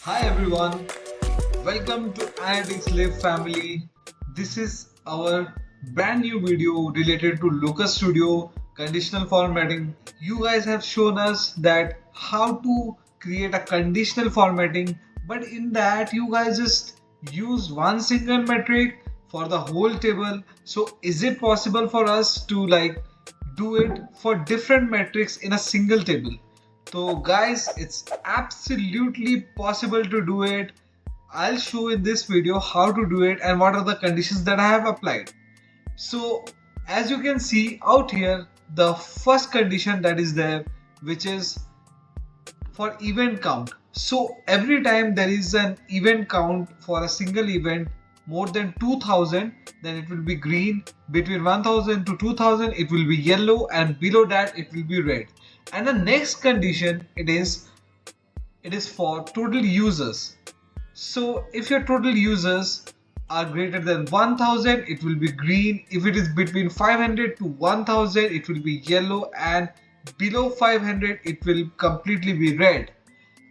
Hi everyone, welcome to AnalyticsLiv family. This is our brand new video related to lookerstudio conditional formatting. You guys have shown us that how to create a conditional formatting, but in that you guys just use one single metric for the whole table. So is it possible for us to do it for different metrics in a single table? So guys, it's absolutely possible to do it. I'll show in this video how to do it and what are the conditions that I have applied. So as you can see out here, the first condition that is there, which is for event count. So every time there is an event count for a single event more than 2000, then it will be green. Between 1000 to 2000 it will be yellow, and below that it will be red. And the next condition it is for total users. So if your total users are greater than 1000, it will be green. If it is between 500 to 1000, it will be yellow, and below 500 it will completely be red.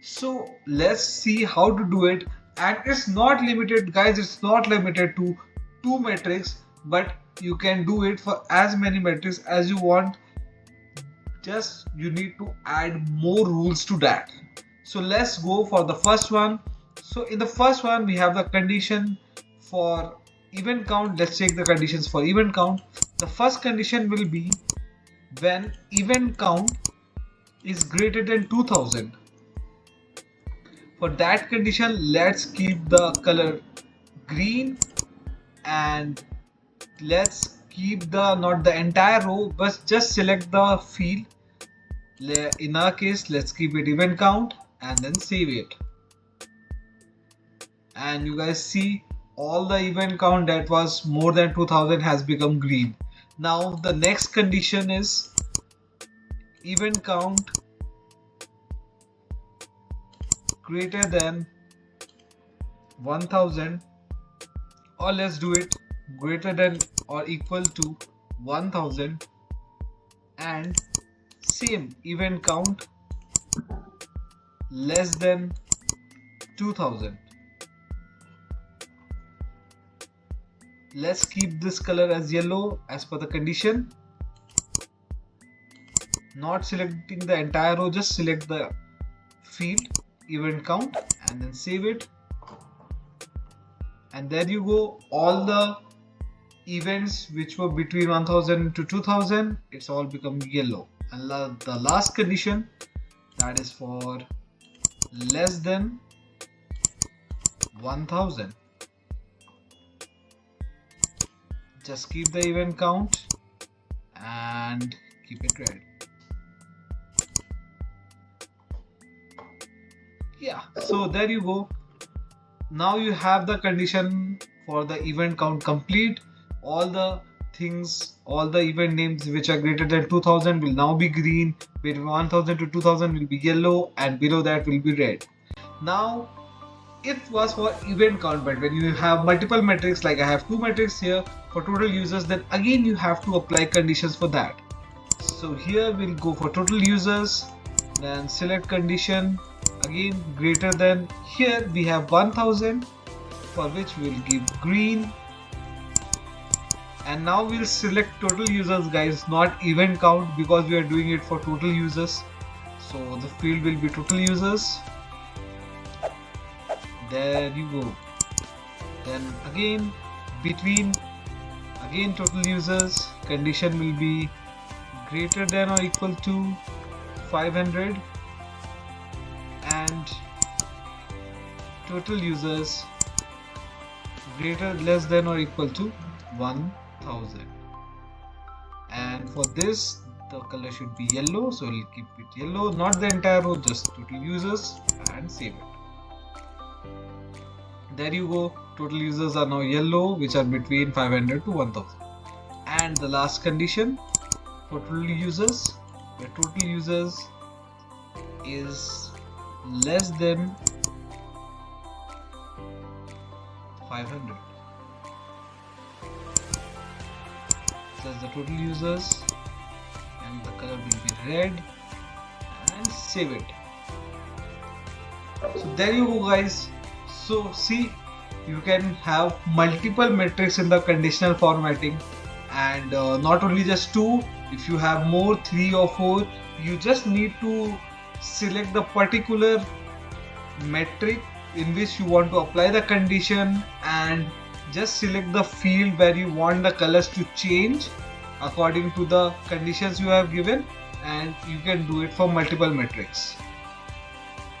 So let's see how to do it. And it's not limited, guys, it's not limited to two metrics, but you can do it for as many metrics as you want. Just you need to add more rules to that. So let's go for the first one. So in the first one we have the condition for event count. Let's check the conditions for event count. The first condition will be when event count is greater than 2000. For that condition, let's keep the color green, and let's keep the not the entire row but just select the field. In our case, let's keep it event count and then save it. And you guys see all the event count that was more than 2000 has become green. Now the next condition is event count greater than 1000, or let's do it greater than or equal to 1000, and same event count less than 2000. Let's keep this color as yellow as per the condition. Not selecting the entire row, just select the field event count and then save it. And there you go, all the events which were between 1000 to 2000, it's all become yellow. And the last condition, that is for less than 1000, just keep the event count and keep it red. Yeah, so there you go. Now you have the condition for the event count complete. All the things, all the event names which are greater than 2000 will now be green, between 1000 to 2000 will be yellow, and below that will be red. Now it was for event count, but when you have multiple metrics, like I have two metrics here for total users, then again you have to apply conditions for that. So here we'll go for total users, then select condition again greater than, here we have 1000, for which we'll give green. And now we'll select total users, guys, not event count, because we are doing it for total users. So the field will be total users. There you go. Then again between total users, condition will be greater than or equal to 500, and total users less than or equal to 1000. And for this the color should be yellow, so we'll keep it yellow, not the entire row, just total users, and save it. There you go, total users are now yellow, which are between 500 to 1000. And the last condition for total users, where total users is less than 500. That's the total users, and the color will be red, and save it. So there you go, guys. So see, you can have multiple metrics in the conditional formatting, and not only just two. If you have more, three or four, you just need to select the particular metric in which you want to apply the condition, and just select the field where you want the colors to change according to the conditions you have given, and you can do it for multiple metrics.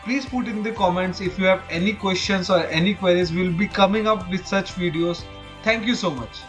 Please put in the comments if you have any questions or any queries. We'll be coming up with such videos. Thank you so much.